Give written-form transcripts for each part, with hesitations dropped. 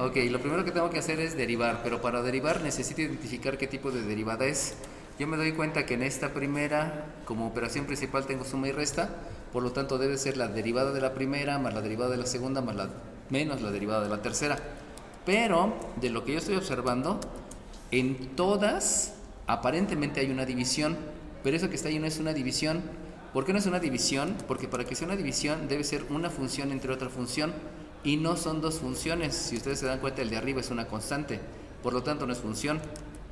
Ok, lo primero que tengo que hacer es derivar, pero para derivar necesito identificar qué tipo de derivada es. Yo me doy cuenta que en esta primera, como operación principal, tengo suma y resta, por lo tanto debe ser la derivada de la primera más la derivada de la segunda menos la derivada de la tercera. Pero de lo que yo estoy observando, en todas aparentemente hay una división, pero eso que está ahí no es una división. ¿Por qué no es una división? Porque para que sea una división debe ser una función entre otra función y no son dos funciones. Si ustedes se dan cuenta, el de arriba es una constante, por lo tanto no es función.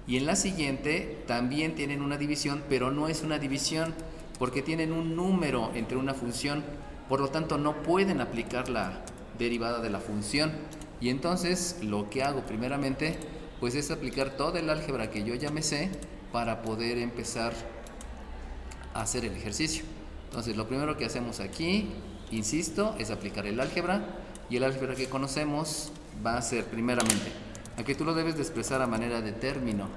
Y en la siguiente también tienen una división, pero no es una división porque tienen un número entre una función, por lo tanto no pueden aplicar la derivada de la función. Y entonces lo que hago primeramente pues es aplicar toda el álgebra que yo ya me sé para poder empezar a hacer el ejercicio. Entonces lo primero que hacemos aquí, insisto, es aplicar el álgebra, y el álgebra que conocemos va a ser primeramente, aquí tú lo debes de expresar a manera de término.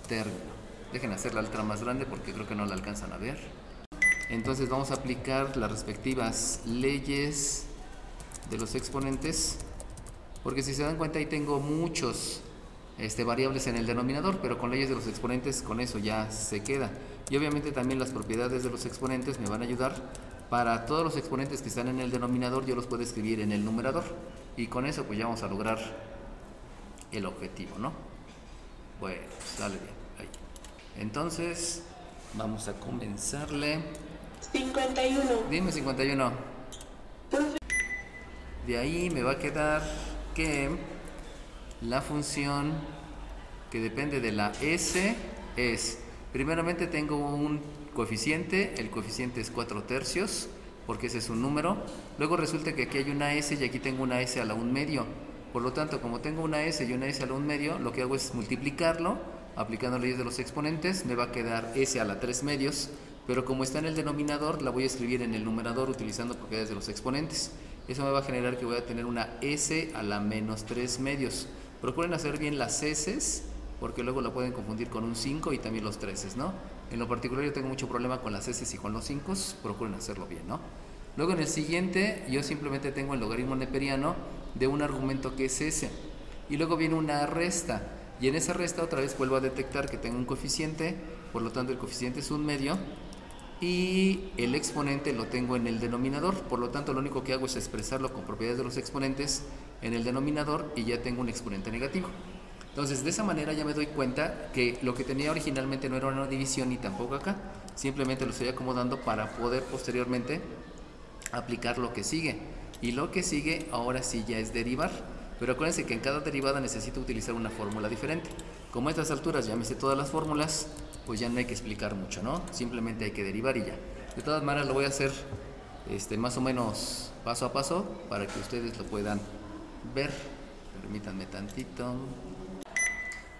Término. Dejen hacer la letra más grande porque creo que no la alcanzan a ver. Entonces vamos a aplicar las respectivas leyes de los exponentes, porque si se dan cuenta ahí tengo muchos variables en el denominador, pero con leyes de los exponentes con eso ya se queda. Y obviamente también las propiedades de los exponentes me van a ayudar. Para todos los exponentes que están en el denominador yo los puedo escribir en el numerador, y con eso pues ya vamos a lograr el objetivo, ¿no? Bueno, sale bien ahí. Entonces vamos a comenzarle. 51. Dime 51. De ahí me va a quedar que la función que depende de la s es, primeramente tengo un coeficiente, el coeficiente es 4/3, porque ese es un número. Luego resulta que aquí hay una s y aquí tengo una s a la 1/2. Por lo tanto, como tengo una s y una s a la 1/2, lo que hago es multiplicarlo, aplicando leyes de los exponentes, me va a quedar s a la 3/2, pero como está en el denominador, la voy a escribir en el numerador utilizando propiedades de los exponentes. Eso me va a generar que voy a tener una s a la -3/2. Procuren hacer bien las s, porque luego la pueden confundir con un 5 y también los 13, ¿no? En lo particular yo tengo mucho problema con las s y con los 5, procuren hacerlo bien, ¿no? Luego en el siguiente yo simplemente tengo el logaritmo neperiano de un argumento que es s, y luego viene una resta, y en esa resta otra vez vuelvo a detectar que tengo un coeficiente, por lo tanto el coeficiente es 1/2, y el exponente lo tengo en el denominador, por lo tanto lo único que hago es expresarlo con propiedades de los exponentes en el denominador y ya tengo un exponente negativo. Entonces de esa manera ya me doy cuenta que lo que tenía originalmente no era una división ni tampoco acá, simplemente lo estoy acomodando para poder posteriormente aplicar lo que sigue, y lo que sigue ahora sí ya es derivar. Pero acuérdense que en cada derivada necesito utilizar una fórmula diferente. Como a estas alturas ya me sé todas las fórmulas, pues ya no hay que explicar mucho, ¿no? Simplemente hay que derivar y ya. De todas maneras lo voy a hacer más o menos paso a paso para que ustedes lo puedan ver. Permítanme tantito.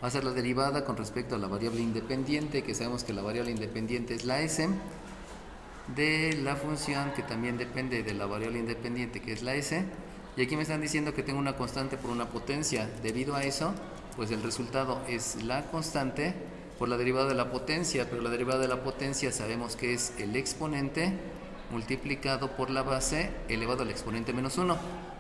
Va a ser la derivada con respecto a la variable independiente, que sabemos que la variable independiente es la s, de la función que también depende de la variable independiente, que es la s. Y aquí me están diciendo que tengo una constante por una potencia. Debido a eso, pues el resultado es la constante por la derivada de la potencia, pero la derivada de la potencia sabemos que es el exponente multiplicado por la base elevado al exponente -1.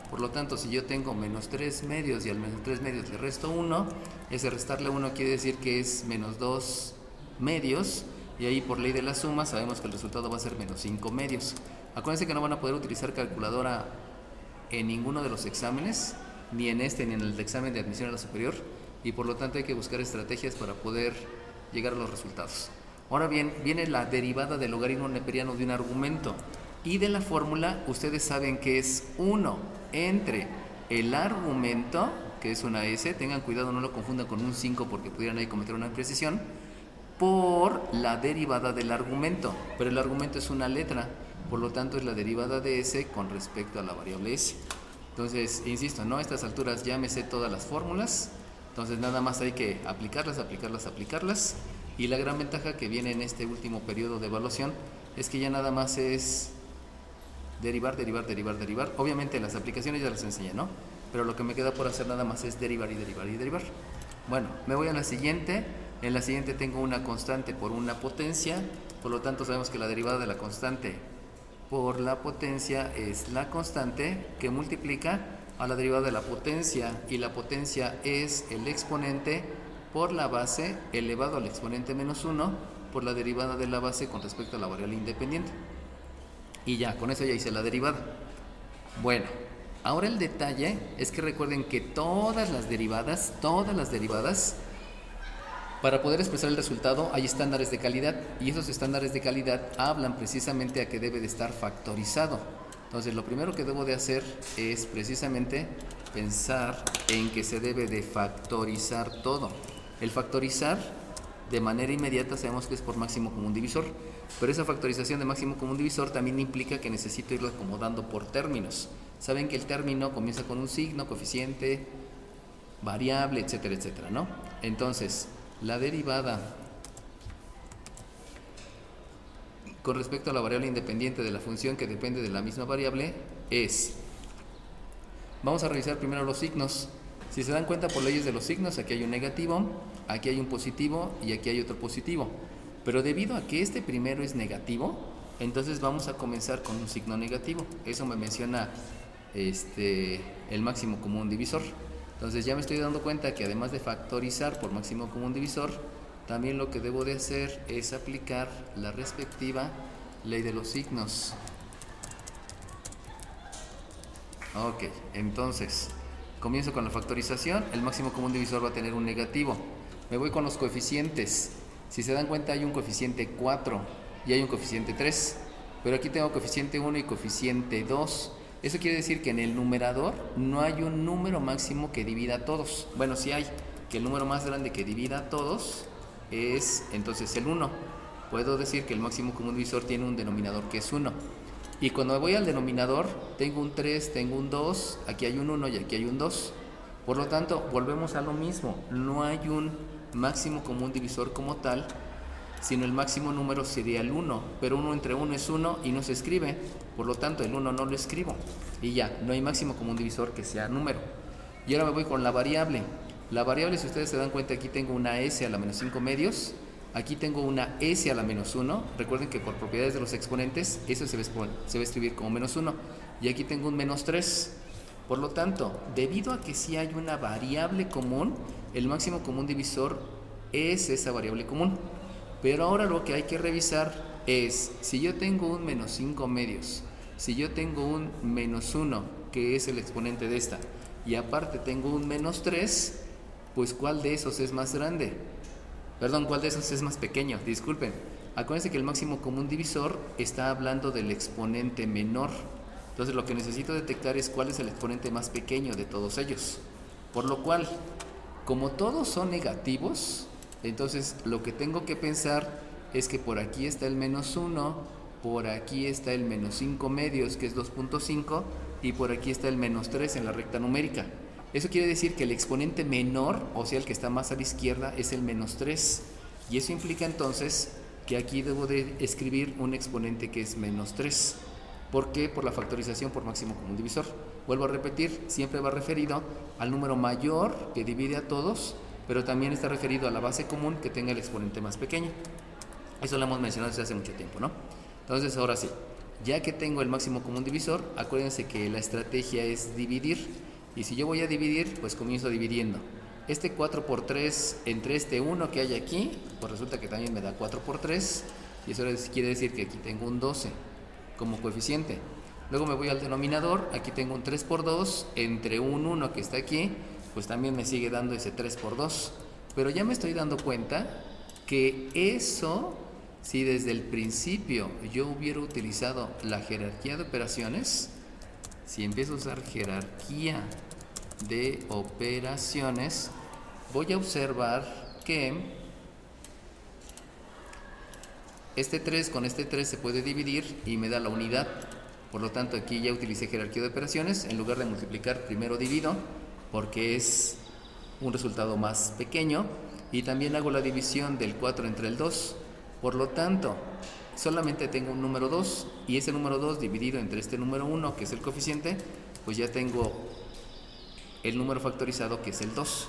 Por lo tanto, si yo tengo -3/2 y al -3/2 le resto 1, ese restarle 1 quiere decir que es -2/2, y ahí por ley de la suma sabemos que el resultado va a ser -5/2. Acuérdense que no van a poder utilizar calculadora en ninguno de los exámenes, ni en este ni en el examen de admisión a la superior, y por lo tanto hay que buscar estrategias para poder llegar a los resultados. Ahora bien, viene la derivada del logaritmo neperiano de un argumento, y de la fórmula ustedes saben que es 1 entre el argumento, que es una s, tengan cuidado, no lo confundan con un 5 porque pudieran ahí cometer una imprecisión, por la derivada del argumento, pero el argumento es una letra, por lo tanto es la derivada de s con respecto a la variable s. Entonces, insisto, ¿no? A estas alturas ya me sé todas las fórmulas, entonces nada más hay que aplicarlas, y la gran ventaja que viene en este último periodo de evaluación es que ya nada más es derivar. Obviamente las aplicaciones ya las enseñé, ¿no? Pero lo que me queda por hacer nada más es derivar. Bueno, me voy a la siguiente. En la siguiente tengo una constante por una potencia, por lo tanto sabemos que la derivada de la constante por la potencia es la constante que multiplica a la derivada de la potencia, y la potencia es el exponente por la base elevado al exponente menos 1 por la derivada de la base con respecto a la variable independiente. Y ya, con eso ya hice la derivada. Bueno, ahora el detalle es que recuerden que todas las derivadas, para poder expresar el resultado hay estándares de calidad, y esos estándares de calidad hablan precisamente a que debe de estar factorizado. Entonces lo primero que debo de hacer es precisamente pensar en que se debe de factorizar todo. El factorizar de manera inmediata sabemos que es por máximo común divisor, pero esa factorización de máximo común divisor también implica que necesito irlo acomodando por términos. Saben que el término comienza con un signo, coeficiente, variable, etcétera, etcétera, ¿no? Entonces, la derivada con respecto a la variable independiente de la función que depende de la misma variable es... Vamos a revisar primero los signos. Si se dan cuenta por leyes de los signos, aquí hay un negativo, aquí hay un positivo y aquí hay otro positivo. Pero debido a que este primero es negativo, entonces vamos a comenzar con un signo negativo. Eso me menciona el máximo común divisor. Entonces ya me estoy dando cuenta que además de factorizar por máximo común divisor, también lo que debo de hacer es aplicar la respectiva ley de los signos. Ok, entonces comienzo con la factorización. El máximo común divisor va a tener un negativo. Me voy con los coeficientes. Si se dan cuenta hay un coeficiente 4 y hay un coeficiente 3, pero aquí tengo coeficiente 1 y coeficiente 2. Eso quiere decir que en el numerador no hay un número máximo que divida a todos. Bueno, sí hay, que el número más grande que divida a todos es entonces el 1. Puedo decir que el máximo común divisor tiene un denominador que es 1. Y cuando me voy al denominador, tengo un 3, tengo un 2, aquí hay un 1 y aquí hay un 2. Por lo tanto, volvemos a lo mismo. No hay un máximo común divisor como tal, sino el máximo número sería el 1. Pero 1 entre 1 es 1 y no se escribe. Por lo tanto, el 1 no lo escribo. Y ya, no hay máximo común divisor que sea número. Y ahora me voy con la variable. La variable, si ustedes se dan cuenta, aquí tengo una s a la menos 5 medios. Aquí tengo una s a la menos 1. Recuerden que por propiedades de los exponentes, eso se va a escribir como menos 1. Y aquí tengo un menos 3. Por lo tanto, debido a que sí hay una variable común, el máximo común divisor es esa variable común. Pero ahora lo que hay que revisar es, si yo tengo un menos 5 medios, si yo tengo un menos 1, que es el exponente de esta, y aparte tengo un menos 3, pues ¿cuál de esos es más grande? Perdón, ¿cuál de esos es más pequeño? Disculpen. Acuérdense que el máximo común divisor está hablando del exponente menor. Entonces lo que necesito detectar es cuál es el exponente más pequeño de todos ellos. Por lo cual, como todos son negativos, entonces lo que tengo que pensar es que por aquí está el menos 1, por aquí está el menos 5 medios, que es 2.5, y por aquí está el menos 3 en la recta numérica. Eso quiere decir que el exponente menor, o sea el que está más a la izquierda, es el menos 3. Y eso implica entonces que aquí debo de escribir un exponente que es menos 3. ¿Por qué? Por la factorización por máximo común divisor. Vuelvo a repetir, siempre va referido al número mayor que divide a todos, pero también está referido a la base común que tenga el exponente más pequeño. Eso lo hemos mencionado desde hace mucho tiempo, ¿no? Entonces, ahora sí, ya que tengo el máximo común divisor, acuérdense que la estrategia es dividir. Y si yo voy a dividir, pues comienzo dividiendo. Este 4 por 3 entre este 1 que hay aquí, pues resulta que también me da 4 por 3. Y eso quiere decir que aquí tengo un 12 como coeficiente. Luego me voy al denominador, aquí tengo un 3 por 2 entre un 1 que está aquí, pues también me sigue dando ese 3 por 2. Pero ya me estoy dando cuenta que eso, si desde el principio yo hubiera utilizado la jerarquía de operaciones, si empiezo a usar jerarquía de operaciones, voy a observar que este 3 con este 3 se puede dividir y me da la unidad. Por lo tanto, aquí ya utilicé jerarquía de operaciones. En lugar de multiplicar, primero divido, porque es un resultado más pequeño. Y también hago la división del 4 entre el 2. Por lo tanto, solamente tengo un número 2, y ese número 2 dividido entre este número 1, que es el coeficiente, pues ya tengo el número factorizado, que es el 2.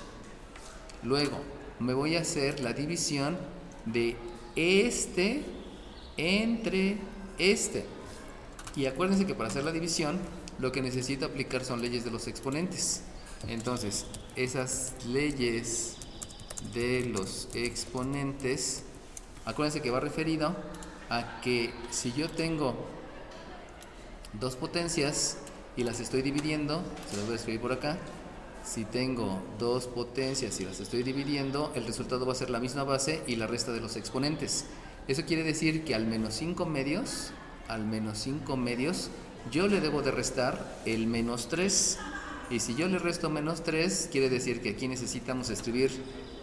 Luego me voy a hacer la división de entre este. Y acuérdense que para hacer la división lo que necesito aplicar son leyes de los exponentes. Entonces, esas leyes de los exponentes, acuérdense que va referido a que si yo tengo dos potencias y las estoy dividiendo, se las voy a escribir por acá. Si tengo dos potencias y las estoy dividiendo, el resultado va a ser la misma base y la resta de los exponentes. Eso quiere decir que al menos 5 medios, yo le debo de restar el menos 3. Y si yo le resto menos 3, quiere decir que aquí necesitamos escribir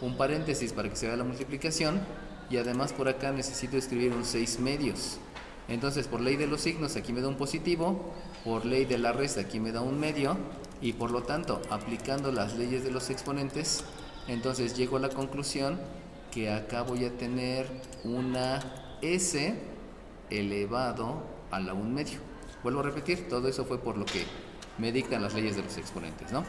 un paréntesis para que se vea la multiplicación. Y además por acá necesito escribir un 6 medios. Entonces, por ley de los signos, aquí me da un positivo. Por ley de la resta, aquí me da un medio. Y por lo tanto, aplicando las leyes de los exponentes, entonces llego a la conclusión que acá voy a tener una S elevado a la 1 medio. Vuelvo a repetir, todo eso fue por lo que me dictan las leyes de los exponentes, ¿no?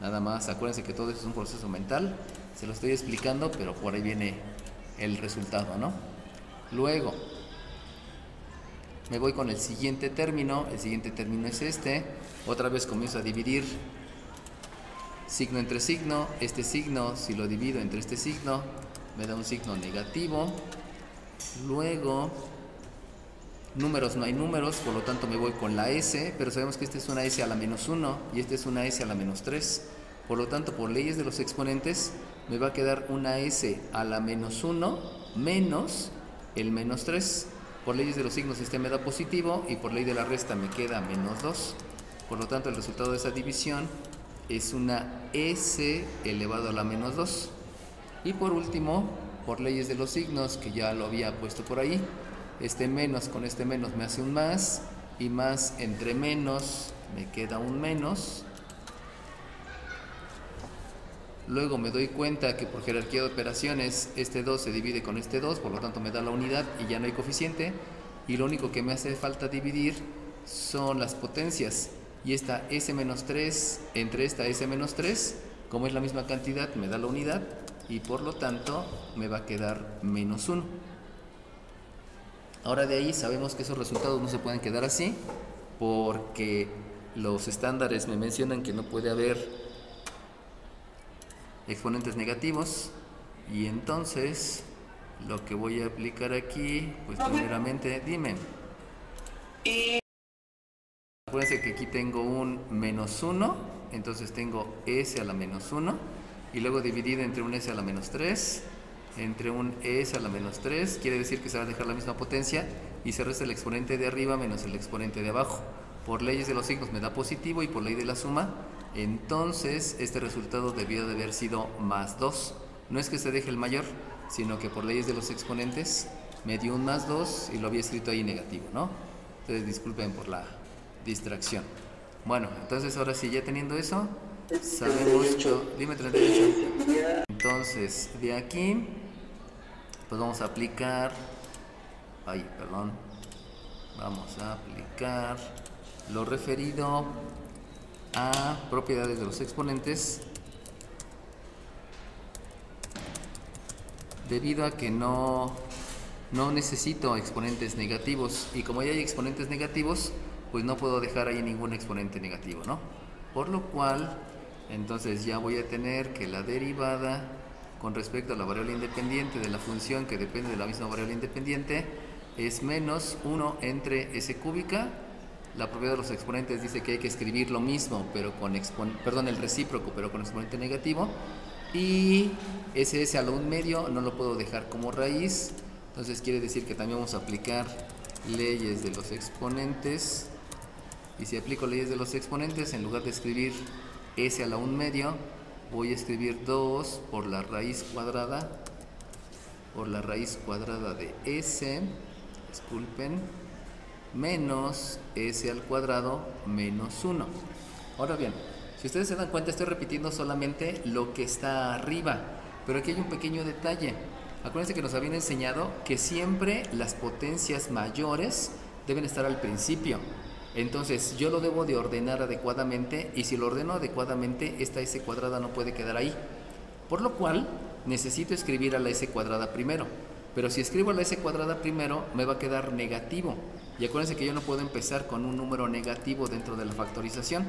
Nada más, acuérdense que todo eso es un proceso mental, se lo estoy explicando, pero por ahí viene el resultado, ¿no? Luego, me voy con el siguiente término es este. Otra vez comienzo a dividir signo entre signo. Este signo, si lo divido entre este signo, me da un signo negativo. Luego, números no hay números, por lo tanto me voy con la S, pero sabemos que esta es una S a la menos 1 y esta es una S a la menos 3. Por lo tanto, por leyes de los exponentes, me va a quedar una S a la menos 1 menos el menos 3. Por leyes de los signos este me da positivo y por ley de la resta me queda menos 2. Por lo tanto, el resultado de esa división es una S elevado a la menos 2. Y por último, por leyes de los signos, que ya lo había puesto por ahí, este menos con este menos me hace un más, y más entre menos me queda un menos. Luego me doy cuenta que por jerarquía de operaciones este 2 se divide con este 2, por lo tanto me da la unidad y ya no hay coeficiente. Y lo único que me hace falta dividir son las potencias. Y esta S menos 3 entre esta S menos 3, como es la misma cantidad, me da la unidad y por lo tanto me va a quedar menos 1. Ahora de ahí sabemos que esos resultados no se pueden quedar así porque los estándares me mencionan que no puede haber exponentes negativos y entonces lo que voy a aplicar aquí, pues primeramente, dime. Acuérdense que aquí tengo un menos 1, entonces tengo S a la menos 1 y luego dividido entre un S a la menos 3, entre un S a la menos 3, quiere decir que se va a dejar la misma potencia y se resta el exponente de arriba menos el exponente de abajo. Por leyes de los signos me da positivo y por ley de la suma, entonces este resultado debió de haber sido más 2. No es que se deje el mayor, sino que por leyes de los exponentes me dio un más 2 y lo había escrito ahí negativo, ¿no? Entonces disculpen por la distracción. Bueno, entonces ahora sí, ya teniendo eso, sabemos que... Dime 38. Entonces, de aquí, pues vamos a aplicar... Vamos a aplicar lo referido a propiedades de los exponentes, debido a que no necesito exponentes negativos y como ya hay exponentes negativos, pues no puedo dejar ahí ningún exponente negativo, ¿no? Por lo cual, entonces ya voy a tener que la derivada con respecto a la variable independiente de la función que depende de la misma variable independiente es menos 1 entre S cúbica. La propiedad de los exponentes dice que hay que escribir lo mismo, pero con el recíproco, pero con exponente negativo. Y ese S a la 1 medio no lo puedo dejar como raíz, entonces quiere decir que también vamos a aplicar leyes de los exponentes. Y si aplico leyes de los exponentes, en lugar de escribir S a la 1 medio, voy a escribir 2 por la raíz cuadrada de S, disculpen, menos S al cuadrado menos 1. Ahora bien, si ustedes se dan cuenta, estoy repitiendo solamente lo que está arriba, pero aquí hay un pequeño detalle. Acuérdense que nos habían enseñado que siempre las potencias mayores deben estar al principio. Entonces yo lo debo de ordenar adecuadamente y si lo ordeno adecuadamente, esta S cuadrada no puede quedar ahí. Por lo cual necesito escribir a la S cuadrada primero. Pero si escribo a la S cuadrada primero, me va a quedar negativo. Y acuérdense que yo no puedo empezar con un número negativo dentro de la factorización.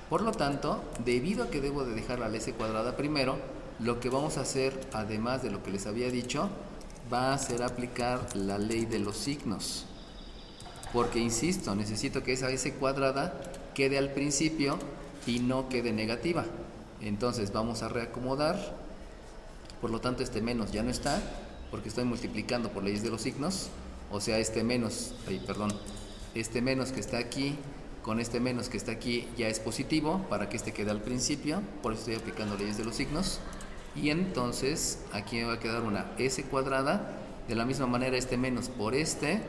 Por lo tanto, debido a que debo de dejar la s cuadrada primero, lo que vamos a hacer, además de lo que les había dicho, va a ser aplicar la ley de los signos. Porque, insisto, necesito que esa s cuadrada quede al principio y no quede negativa. Entonces vamos a reacomodar. Por lo tanto, este menos ya no está, porque estoy multiplicando por leyes de los signos. O sea, este menos que está aquí con este menos que está aquí ya es positivo para que este quede al principio. Por eso estoy aplicando leyes de los signos. Y entonces aquí me va a quedar una s cuadrada. De la misma manera, este menos por este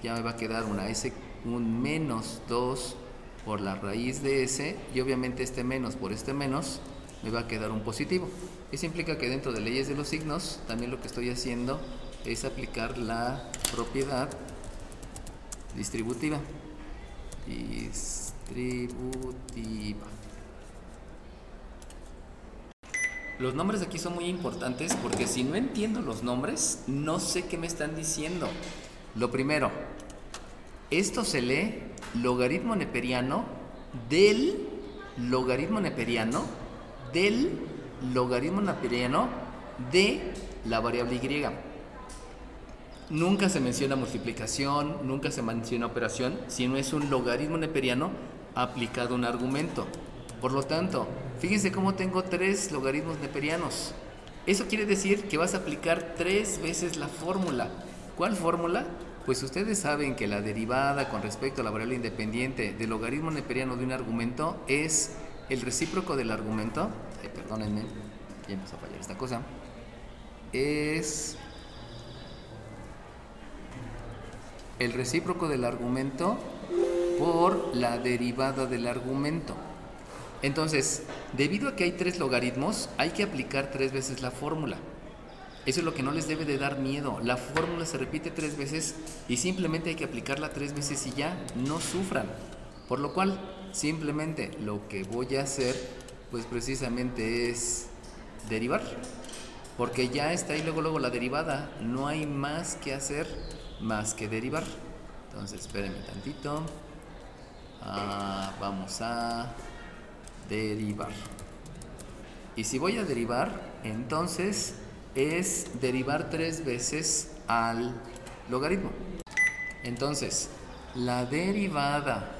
ya me va a quedar un menos 2 por la raíz de s. Y obviamente este menos por este menos me va a quedar un positivo. Eso implica que dentro de leyes de los signos también lo que estoy haciendo es aplicar la propiedad distributiva. Los nombres aquí son muy importantes porque si no entiendo los nombres, no sé qué me están diciendo. Lo primero, esto se lee logaritmo neperiano del logaritmo neperiano del logaritmo neperiano de la variable y. Nunca se menciona multiplicación, nunca se menciona operación, sino es un logaritmo neperiano aplicado a un argumento. Por lo tanto, fíjense cómo tengo 3 logaritmos neperianos. Eso quiere decir que vas a aplicar 3 veces la fórmula. ¿Cuál fórmula? Pues ustedes saben que la derivada con respecto a la variable independiente del logaritmo neperiano de un argumento es el recíproco del argumento. Perdónenme, ya empezó a fallar esta cosa. Es el recíproco del argumento por la derivada del argumento. Entonces, debido a que hay 3 logaritmos, hay que aplicar 3 veces la fórmula. Eso es lo que no les debe de dar miedo. La fórmula se repite 3 veces y simplemente hay que aplicarla 3 veces y ya, no sufran. Por lo cual, simplemente lo que voy a hacer, pues precisamente es derivar. Porque ya está ahí luego la derivada. No hay más que hacer más que derivar. Entonces, espérenme tantito. Vamos a derivar. Y si voy a derivar, entonces es derivar 3 veces al logaritmo. Entonces, la derivada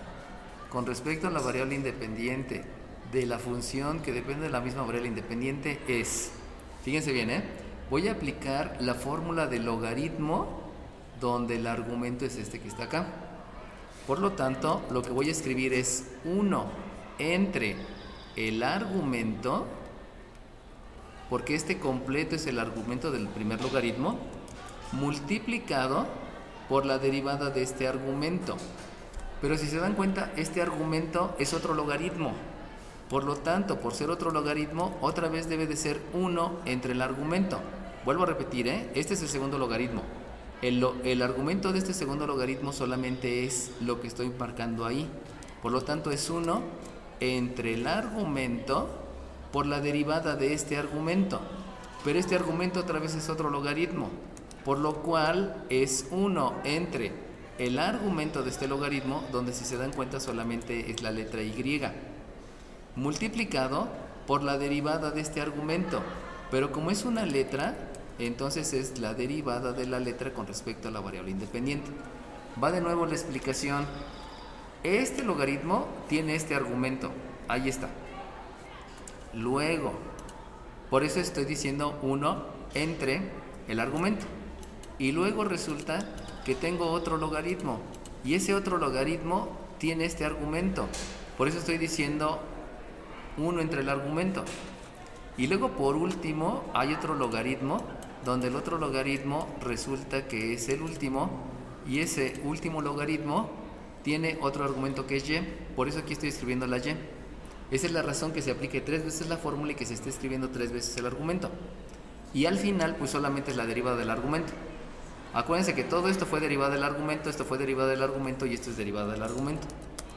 con respecto a la variable independiente de la función que depende de la misma variable independiente es, fíjense bien, voy a aplicar la fórmula del logaritmo donde el argumento es este que está acá. Por lo tanto, lo que voy a escribir es 1 entre el argumento, porque este completo es el argumento del primer logaritmo, multiplicado por la derivada de este argumento. Pero si se dan cuenta, este argumento es otro logaritmo. Por lo tanto, por ser otro logaritmo, otra vez debe de ser 1 entre el argumento. Vuelvo a repetir, este es el segundo logaritmo. El argumento de este segundo logaritmo solamente es lo que estoy marcando ahí. Por lo tanto, es 1 entre el argumento por la derivada de este argumento. Pero este argumento otra vez es otro logaritmo. Por lo cual es 1 entre el argumento de este logaritmo, donde si se dan cuenta solamente es la letra Y, multiplicado por la derivada de este argumento. Pero como es una letra, entonces es la derivada de la letra con respecto a la variable independiente. Va de nuevo la explicación. Este logaritmo tiene este argumento. Ahí está. Luego, por eso estoy diciendo 1 entre el argumento. Y luego resulta que tengo otro logaritmo. Y ese otro logaritmo tiene este argumento. Por eso estoy diciendo 1 entre el argumento. Y luego por último hay otro logaritmo, donde el otro logaritmo resulta que es el último. Y ese último logaritmo tiene otro argumento que es y. Por eso aquí estoy escribiendo la y. Esa es la razón que se aplique 3 veces la fórmula y que se esté escribiendo 3 veces el argumento. Y al final pues solamente es la derivada del argumento. Acuérdense que todo esto fue derivada del argumento, esto fue derivada del argumento y esto es derivada del argumento.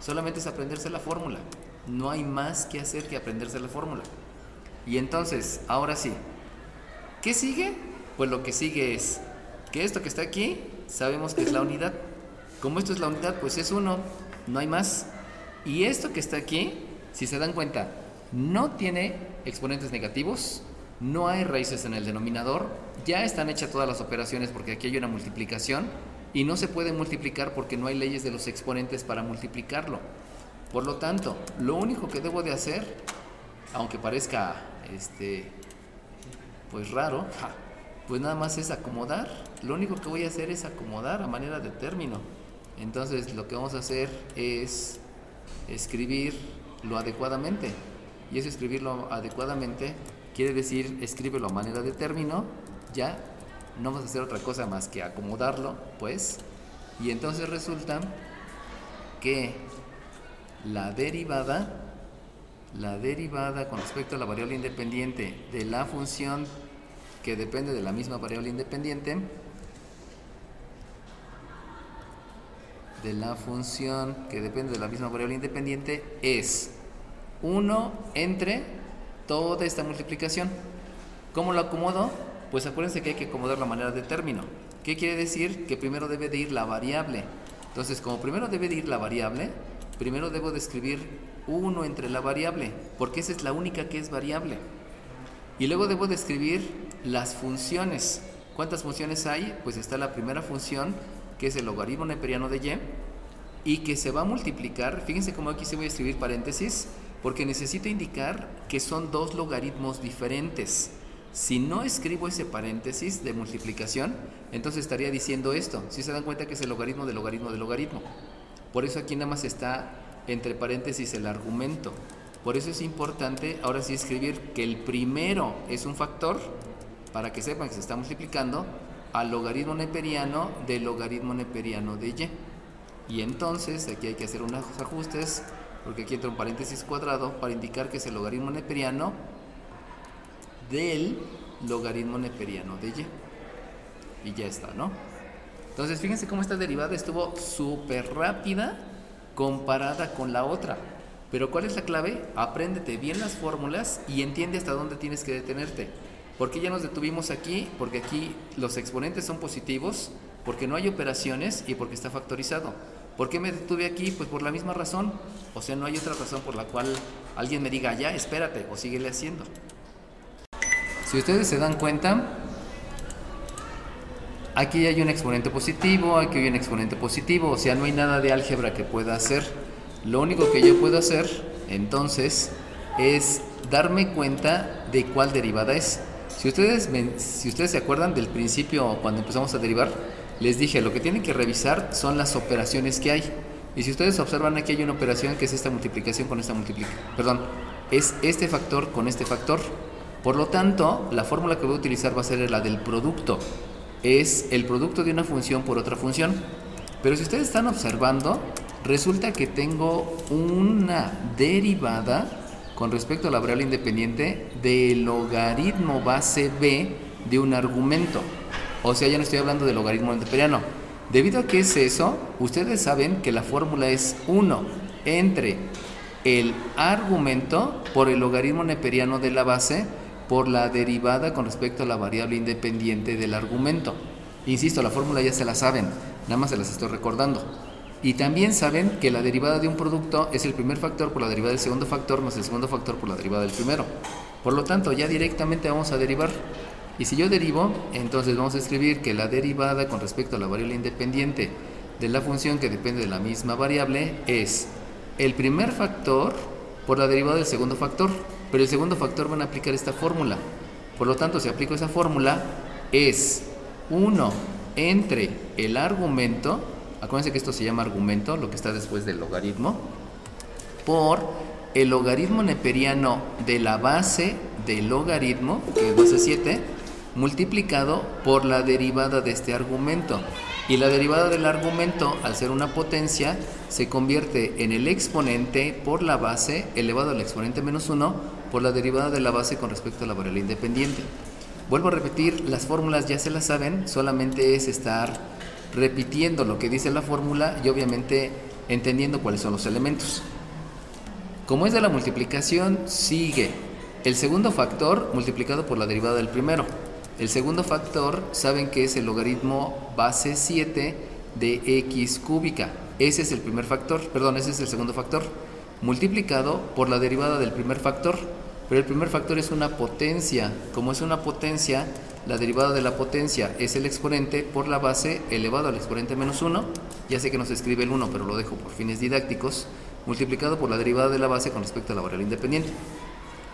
Solamente es aprenderse la fórmula. No hay más que hacer que aprenderse la fórmula. Y entonces, ahora sí, ¿qué sigue? Pues lo que sigue es que esto que está aquí, sabemos que es la unidad. Como esto es la unidad, pues es 1, no hay más. Y esto que está aquí, si se dan cuenta, no tiene exponentes negativos, no hay raíces en el denominador, ya están hechas todas las operaciones porque aquí hay una multiplicación y no se puede multiplicar porque no hay leyes de los exponentes para multiplicarlo. Por lo tanto, lo único que debo de hacer, aunque parezca pues raro, pues nada más es acomodar. Lo único que voy a hacer es acomodar a manera de término. Entonces lo que vamos a hacer es escribirlo adecuadamente. Y eso, escribirlo adecuadamente, quiere decir escríbelo a manera de término. Ya no vamos a hacer otra cosa más que acomodarlo, pues. Y entonces resulta que la derivada con respecto a la variable independiente de la función que depende de la misma variable independiente, es 1 entre toda esta multiplicación. ¿Cómo lo acomodo? Pues acuérdense que hay que acomodar la manera de término. ¿Qué quiere decir? Que primero debe de ir la variable. Entonces, como primero debe de ir la variable, primero debo de escribir 1 entre la variable, porque esa es la única que es variable. Y luego debo de escribir las funciones. ¿Cuántas funciones hay? Pues está la primera función, que es el logaritmo neperiano de y, y que se va a multiplicar. Fíjense cómo aquí se voy a escribir paréntesis, porque necesito indicar que son dos logaritmos diferentes. Si no escribo ese paréntesis de multiplicación, entonces estaría diciendo esto. Si se dan cuenta que es el logaritmo del logaritmo del logaritmo. Por eso aquí nada más está entre paréntesis el argumento. Por eso es importante ahora sí escribir que el primero es un factor, para que sepan que se está multiplicando al logaritmo neperiano del logaritmo neperiano de y. Y entonces aquí hay que hacer unos ajustes, porque aquí entra un paréntesis cuadrado para indicar que es el logaritmo neperiano del logaritmo neperiano de y. Y ya está, ¿no? Entonces fíjense cómo esta derivada estuvo súper rápida comparada con la otra. Pero ¿cuál es la clave? Apréndete bien las fórmulas y entiende hasta dónde tienes que detenerte. ¿Por qué ya nos detuvimos aquí? Porque aquí los exponentes son positivos, porque no hay operaciones y porque está factorizado. ¿Por qué me detuve aquí? Pues por la misma razón. O sea, no hay otra razón por la cual alguien me diga, ya, espérate, o síguele haciendo. Si ustedes se dan cuenta, aquí hay un exponente positivo, aquí hay un exponente positivo, o sea, no hay nada de álgebra que pueda hacer. Lo único que yo puedo hacer, entonces, es darme cuenta de cuál derivada es. Si ustedes se acuerdan del principio, cuando empezamos a derivar, les dije, lo que tienen que revisar son las operaciones que hay. Y si ustedes observan, aquí hay una operación que es esta multiplicación con esta multiplicación. Perdón, es este factor con este factor. Por lo tanto, la fórmula que voy a utilizar va a ser la del producto. Es el producto de una función por otra función. Pero si ustedes están observando, resulta que tengo una derivada con respecto a la variable independiente del logaritmo base b de un argumento. O sea, ya no estoy hablando del logaritmo neperiano. Debido a que es eso, ustedes saben que la fórmula es 1 entre el argumento por el logaritmo neperiano de la base por la derivada con respecto a la variable independiente del argumento. Insisto, la fórmula ya se la saben, nada más se las estoy recordando. Y también saben que la derivada de un producto es el primer factor por la derivada del segundo factor más el segundo factor por la derivada del primero. Por lo tanto, ya directamente vamos a derivar. Y si yo derivo, entonces vamos a escribir que la derivada con respecto a la variable independiente de la función que depende de la misma variable es el primer factor por la derivada del segundo factor. Pero el segundo factor van a aplicar esta fórmula. Por lo tanto, si aplico esa fórmula, es 1 entre el argumento, acuérdense que esto se llama argumento, lo que está después del logaritmo, por el logaritmo neperiano de la base del logaritmo, que es base 7, multiplicado por la derivada de este argumento. Y la derivada del argumento, al ser una potencia, se convierte en el exponente por la base elevado al exponente menos 1 por la derivada de la base con respecto a la variable independiente. Vuelvo a repetir, las fórmulas ya se las saben, solamente es estar repitiendo lo que dice la fórmula y obviamente entendiendo cuáles son los elementos. Como es de la multiplicación, sigue el segundo factor multiplicado por la derivada del primero. El segundo factor, saben que es el logaritmo base 7 de x cúbica. Ese es el primer factor, perdón, ese es el segundo factor, multiplicado por la derivada del primer factor. Pero el primer factor es una potencia. Como es una potencia, la derivada de la potencia es el exponente por la base elevado al exponente menos 1. Ya sé que no se escribe el 1, pero lo dejo por fines didácticos. Multiplicado por la derivada de la base con respecto a la variable independiente.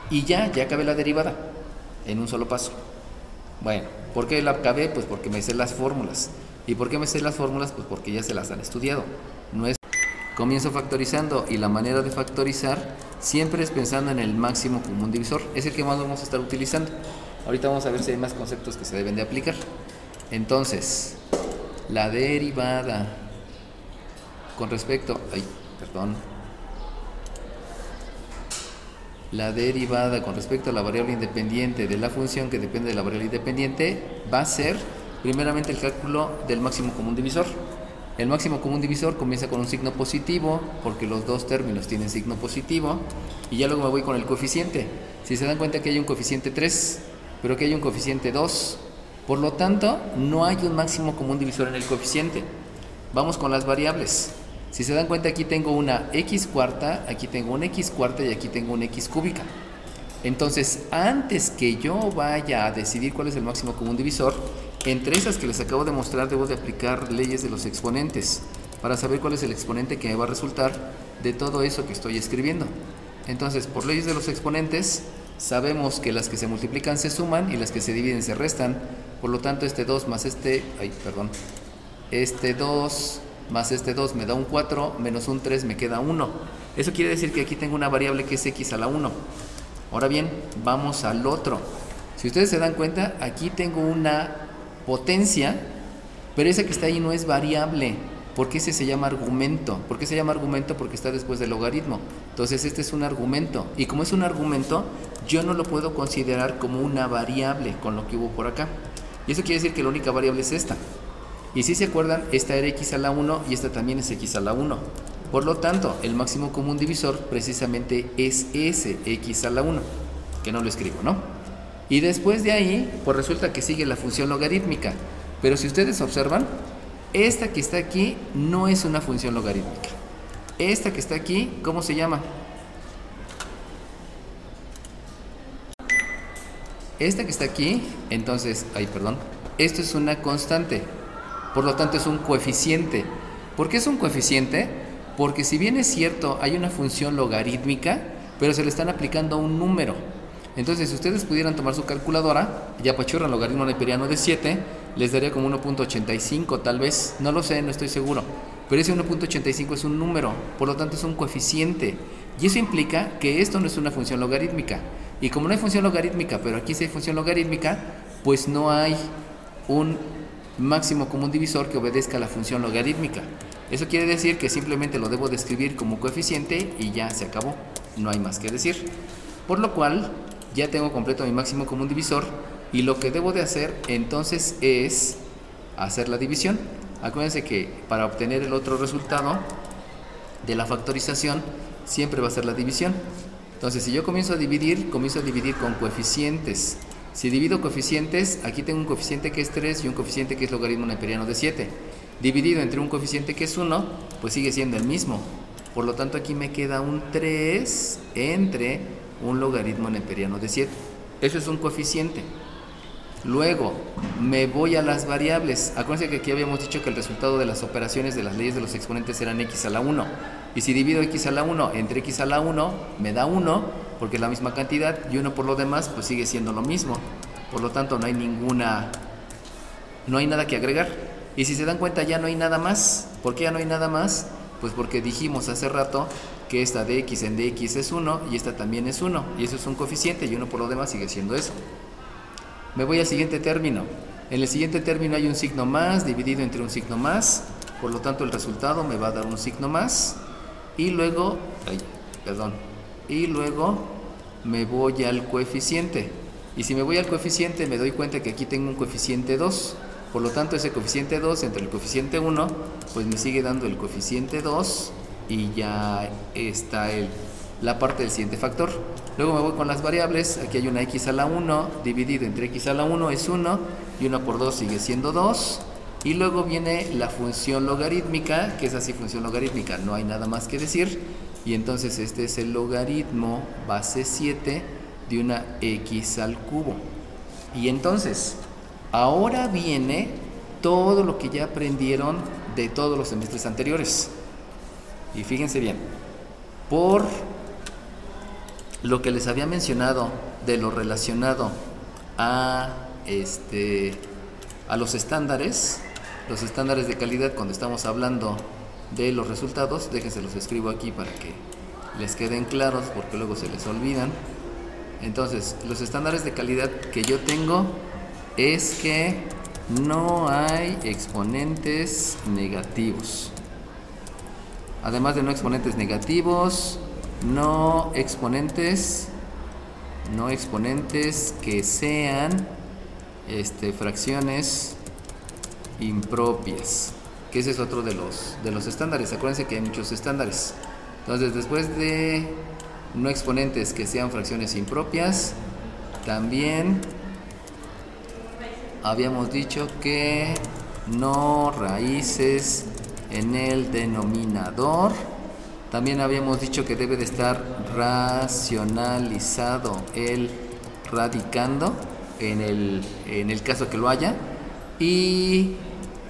Y ya acabé la derivada en un solo paso. Bueno, ¿por qué la acabé? Pues porque me sé las fórmulas. ¿Y por qué me sé las fórmulas? Pues porque ya se las han estudiado. No es... Comienzo factorizando, y la manera de factorizar siempre es pensando en el máximo común divisor. Es el que más vamos a estar utilizando. Ahorita vamos a ver si hay más conceptos que se deben de aplicar. Entonces, la derivada con respecto... La derivada con respecto a la variable independiente de la función que depende de la variable independiente va a ser primeramente el cálculo del máximo común divisor. El máximo común divisor comienza con un signo positivo porque los dos términos tienen signo positivo, y ya luego me voy con el coeficiente. Si se dan cuenta que hay un coeficiente 3, pero que hay un coeficiente 2, por lo tanto no hay un máximo común divisor en el coeficiente. Vamos con las variables. Si se dan cuenta, aquí tengo una x cuarta, aquí tengo una x cuarta y aquí tengo una x cúbica. Entonces, antes que yo vaya a decidir cuál es el máximo común divisor, entre esas que les acabo de mostrar, debo de aplicar leyes de los exponentes para saber cuál es el exponente que me va a resultar de todo eso que estoy escribiendo. Entonces, por leyes de los exponentes, sabemos que las que se multiplican se suman y las que se dividen se restan. Por lo tanto, este 2 más este 2 más este 2 me da un 4, menos un 3 me queda 1. Eso quiere decir que aquí tengo una variable que es x a la 1. Ahora bien, vamos al otro. Si ustedes se dan cuenta, aquí tengo una potencia, pero esa que está ahí no es variable, porque ese se llama argumento. ¿Por qué se llama argumento? Porque está después del logaritmo. Entonces este es un argumento, y como es un argumento, yo no lo puedo considerar como una variable con lo que hubo por acá. Y eso quiere decir que la única variable es esta. Y si se acuerdan, esta era x a la 1 y esta también es x a la 1. Por lo tanto, el máximo común divisor precisamente es ese x a la 1, que no lo escribo, ¿no? Y después de ahí, pues resulta que sigue la función logarítmica. Pero si ustedes observan, esta que está aquí no es una función logarítmica. Esta que está aquí, ¿cómo se llama? Esta que está aquí, entonces, esto es una constante. Por lo tanto, es un coeficiente. ¿Por qué es un coeficiente? Porque si bien es cierto, hay una función logarítmica, pero se le están aplicando un número. Entonces, si ustedes pudieran tomar su calculadora y apachurran logaritmo neperiano de 7, les daría como 1.85 tal vez. No lo sé, no estoy seguro. Pero ese 1.85 es un número, por lo tanto es un coeficiente. Y eso implica que esto no es una función logarítmica. Y como no hay función logarítmica, pero aquí sí hay función logarítmica, pues no hay un máximo común divisor que obedezca a la función logarítmica. Eso quiere decir que simplemente lo debo describir como coeficiente y ya se acabó. No hay más que decir. Por lo cual, ya tengo completo mi máximo común divisor, y lo que debo de hacer entonces es hacer la división. Acuérdense que para obtener el otro resultado de la factorización siempre va a ser la división. Entonces, si yo comienzo a dividir con coeficientes. Si divido coeficientes, aquí tengo un coeficiente que es 3 y un coeficiente que es logaritmo neperiano de 7. Dividido entre un coeficiente que es 1, pues sigue siendo el mismo. Por lo tanto, aquí me queda un 3 entre un logaritmo neperiano de 7. Eso es un coeficiente. Luego, me voy a las variables. Acuérdense que aquí habíamos dicho que el resultado de las operaciones de las leyes de los exponentes eran x a la 1. Y si divido x a la 1 entre x a la 1, me da 1, porque es la misma cantidad, y 1 por lo demás, pues sigue siendo lo mismo. Por lo tanto, no hay nada que agregar. Y si se dan cuenta, ya no hay nada más. ¿Por qué ya no hay nada más? Pues porque dijimos hace rato que esta de x en dx es 1 y esta también es 1. Y eso es un coeficiente, y 1 por lo demás sigue siendo eso. Me voy al siguiente término. En el siguiente término hay un signo más dividido entre un signo más. Por lo tanto, el resultado me va a dar un signo más. Y luego, me voy al coeficiente. Y si me voy al coeficiente, me doy cuenta que aquí tengo un coeficiente 2. Por lo tanto, ese coeficiente 2 entre el coeficiente 1, pues me sigue dando el coeficiente 2 y ya está la parte del siguiente factor. Luego me voy con las variables. Aquí hay una x a la 1 dividido entre x a la 1 es 1 y 1 por 2 sigue siendo 2. Y luego viene la función logarítmica, que es así, función logarítmica, no hay nada más que decir. Y entonces este es el logaritmo base 7 de una x al cubo. Y entonces, ahora viene todo lo que ya aprendieron de todos los semestres anteriores. Y fíjense bien, por lo que les había mencionado de lo relacionado a los estándares de calidad, cuando estamos hablando de los resultados, déjense los escribo aquí para que les queden claros, porque luego se les olvidan. Entonces, los estándares de calidad que yo tengo es que no hay exponentes negativos. Además de no exponentes negativos, no exponentes que sean fracciones impropias, que ese es otro de los estándares. Acuérdense que hay muchos estándares. Entonces, después de no exponentes que sean fracciones impropias, también habíamos dicho que no raíces en el denominador. También habíamos dicho que debe de estar racionalizado el radicando en el caso que lo haya, y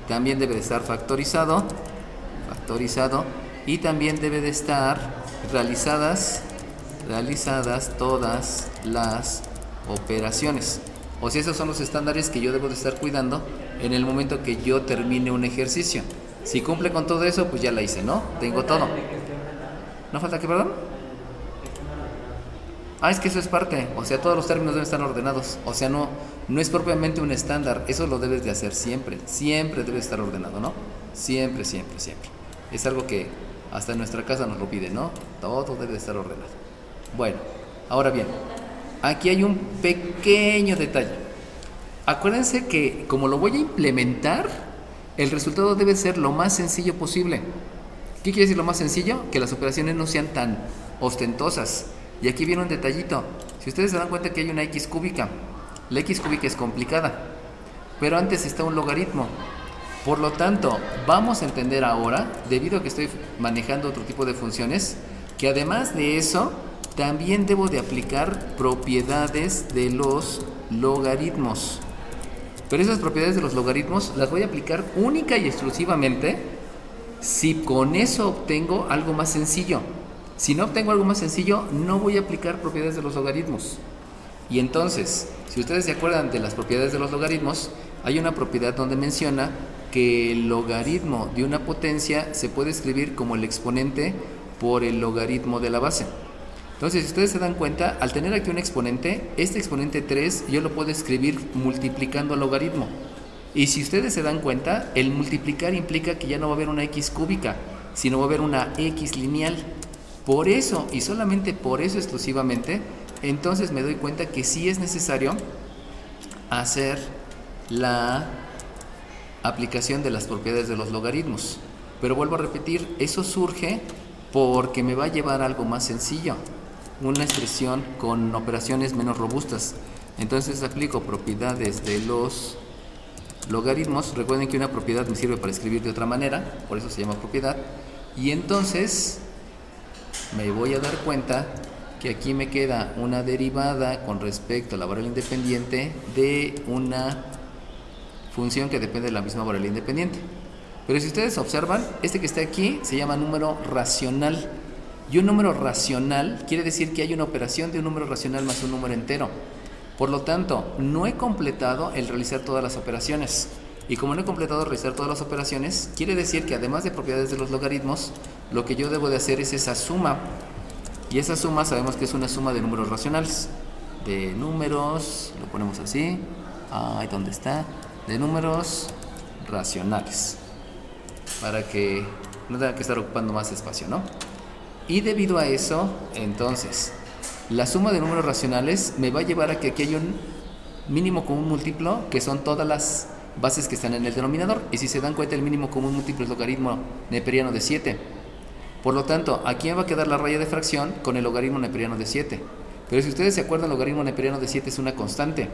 también debe de estar factorizado, y también debe de estar realizadas todas las operaciones. O sea, esos son los estándares que yo debo de estar cuidando en el momento que yo termine un ejercicio. Si cumple con todo eso, pues ya la hice, ¿no? Tengo todo. ¿No falta qué, perdón? Es que eso es parte. O sea, todos los términos deben estar ordenados. O sea, no es propiamente un estándar. Eso lo debes de hacer siempre. Siempre debe estar ordenado, ¿no? Siempre. Es algo que hasta en nuestra casa nos lo pide, ¿no? Todo debe de estar ordenado. Bueno, ahora bien, aquí hay un pequeño detalle. Acuérdense que como lo voy a implementar, el resultado debe ser lo más sencillo posible. ¿Qué quiere decir lo más sencillo? Que las operaciones no sean tan ostentosas. Y aquí viene un detallito. Si ustedes se dan cuenta que hay una x cúbica, la x cúbica es complicada, pero antes está un logaritmo. Por lo tanto, vamos a entender ahora, debido a que estoy manejando otro tipo de funciones, que además de eso, también debo de aplicar propiedades de los logaritmos. Pero esas propiedades de los logaritmos las voy a aplicar única y exclusivamente si con eso obtengo algo más sencillo. Si no obtengo algo más sencillo, no voy a aplicar propiedades de los logaritmos. Y entonces, si ustedes se acuerdan de las propiedades de los logaritmos, hay una propiedad donde menciona que el logaritmo de una potencia se puede escribir como el exponente por el logaritmo de la base. Entonces, si ustedes se dan cuenta, al tener aquí un exponente, este exponente 3 yo lo puedo escribir multiplicando el logaritmo. Y si ustedes se dan cuenta, el multiplicar implica que ya no va a haber una x cúbica, sino va a haber una x lineal. Por eso, y solamente por eso exclusivamente, entonces me doy cuenta que sí es necesario hacer la aplicación de las propiedades de los logaritmos. Pero vuelvo a repetir, eso surge porque me va a llevar a algo más sencillo, una expresión con operaciones menos robustas. Entonces aplico propiedades de los logaritmos. Recuerden que una propiedad me sirve para escribir de otra manera, por eso se llama propiedad. Y entonces me voy a dar cuenta que aquí me queda una derivada con respecto a la variable independiente de una función que depende de la misma variable independiente. Pero si ustedes observan, este que está aquí se llama número racional. Y un número racional quiere decir que hay una operación de un número racional más un número entero. Por lo tanto, no he completado el realizar todas las operaciones. Y como no he completado el realizar todas las operaciones, quiere decir que además de propiedades de los logaritmos, lo que yo debo de hacer es esa suma. Y esa suma sabemos que es una suma de números racionales. De números, lo ponemos así. ¿Dónde está? De números racionales. Para que no tenga que estar ocupando más espacio, ¿no? Y debido a eso, entonces, la suma de números racionales me va a llevar a que aquí hay un mínimo común múltiplo, que son todas las bases que están en el denominador. Y si se dan cuenta, el mínimo común múltiplo es logaritmo neperiano de 7. Por lo tanto, aquí me va a quedar la raya de fracción con el logaritmo neperiano de 7. Pero si ustedes se acuerdan, el logaritmo neperiano de 7 es una constante.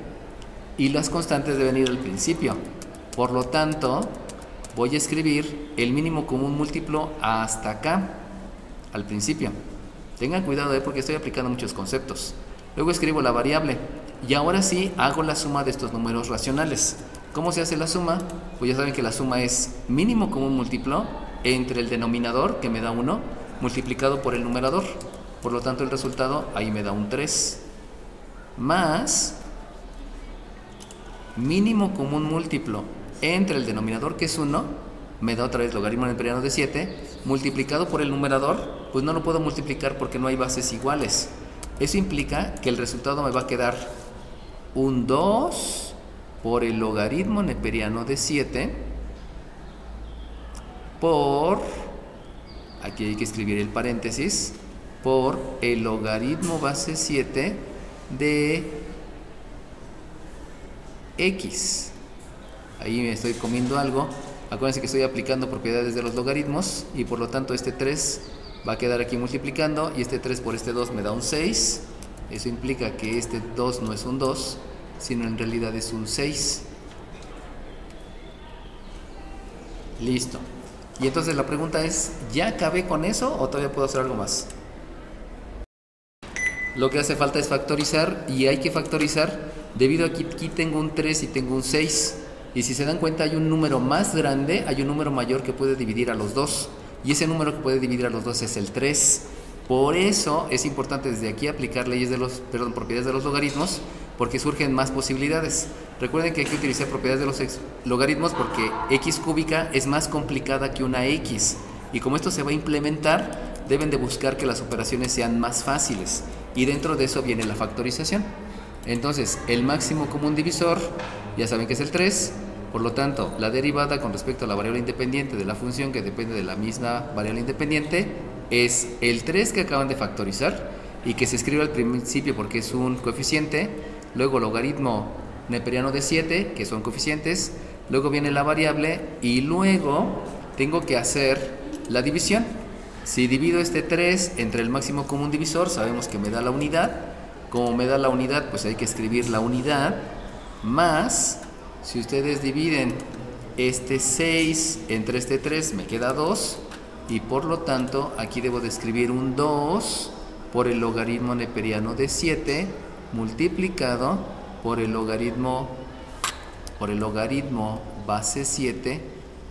Y las constantes deben ir al principio. Por lo tanto, voy a escribir el mínimo común múltiplo hasta acá, al principio. Tengan cuidado porque estoy aplicando muchos conceptos. Luego escribo la variable y ahora sí hago la suma de estos números racionales. ¿Cómo se hace la suma? Pues ya saben que la suma es mínimo común múltiplo entre el denominador, que me da 1, multiplicado por el numerador. Por lo tanto, el resultado ahí me da un 3. Más mínimo común múltiplo entre el denominador, que es 1, me da otra vez logaritmo neperiano de 7, multiplicado por el numerador, pues no lo puedo multiplicar porque no hay bases iguales. Eso implica que el resultado me va a quedar un 2 por el logaritmo neperiano de 7 por, aquí hay que escribir el paréntesis, por el logaritmo base 7 de x. Ahí me estoy comiendo algo. Acuérdense que estoy aplicando propiedades de los logaritmos y por lo tanto este 3 va a quedar aquí multiplicando y este 3 por este 2 me da un 6. Eso implica que este 2 no es un 2, sino en realidad es un 6. Listo. Y entonces la pregunta es, ¿ya acabé con eso o todavía puedo hacer algo más? Lo que hace falta es factorizar y hay que factorizar debido a que aquí tengo un 3 y tengo un 6. Y si se dan cuenta hay un número más grande, hay un número mayor que puede dividir a los dos. Y ese número que puede dividir a los dos es el 3. Por eso es importante desde aquí aplicar propiedades de los logaritmos, porque surgen más posibilidades. Recuerden que hay que utilizar propiedades de los logaritmos porque x cúbica es más complicada que una x. Y como esto se va a implementar, deben de buscar que las operaciones sean más fáciles. Y dentro de eso viene la factorización. Entonces, el máximo común divisor, ya saben que es el 3. Por lo tanto, la derivada con respecto a la variable independiente de la función que depende de la misma variable independiente es el 3 que acaban de factorizar y que se escribe al principio porque es un coeficiente, luego logaritmo neperiano de 7, que son coeficientes, luego viene la variable y luego tengo que hacer la división. Si divido este 3 entre el máximo común divisor, sabemos que me da la unidad. Como me da la unidad, pues hay que escribir la unidad más, si ustedes dividen este 6 entre este 3, me queda 2 y por lo tanto aquí debo de escribir un 2 por el logaritmo neperiano de 7 multiplicado por el logaritmo base 7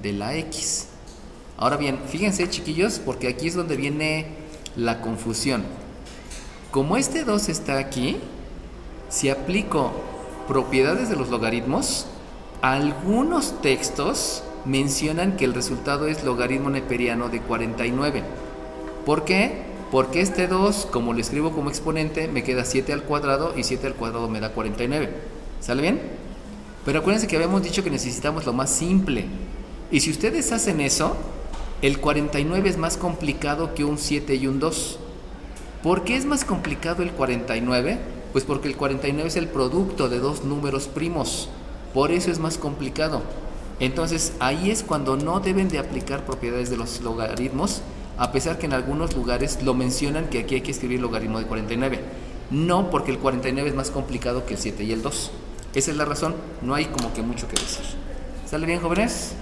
de la x. Ahora bien, fíjense chiquillos, porque aquí es donde viene la confusión. Como este 2 está aquí, si aplico propiedades de los logaritmos, algunos textos mencionan que el resultado es logaritmo neperiano de 49. ¿Por qué? Porque este 2, como lo escribo como exponente, me queda 7 al cuadrado y 7 al cuadrado me da 49. ¿Sale bien? Pero acuérdense que habíamos dicho que necesitamos lo más simple. Y si ustedes hacen eso, el 49 es más complicado que un 7 y un 2. ¿Por qué es más complicado el 49? Pues porque el 49 es el producto de dos números primos. Por eso es más complicado. Entonces ahí es cuando no deben de aplicar propiedades de los logaritmos, a pesar que en algunos lugares lo mencionan que aquí hay que escribir logaritmo de 49. No, porque el 49 es más complicado que el 7 y el 2. Esa es la razón, no hay como que mucho que decir. ¿Sale bien, jóvenes?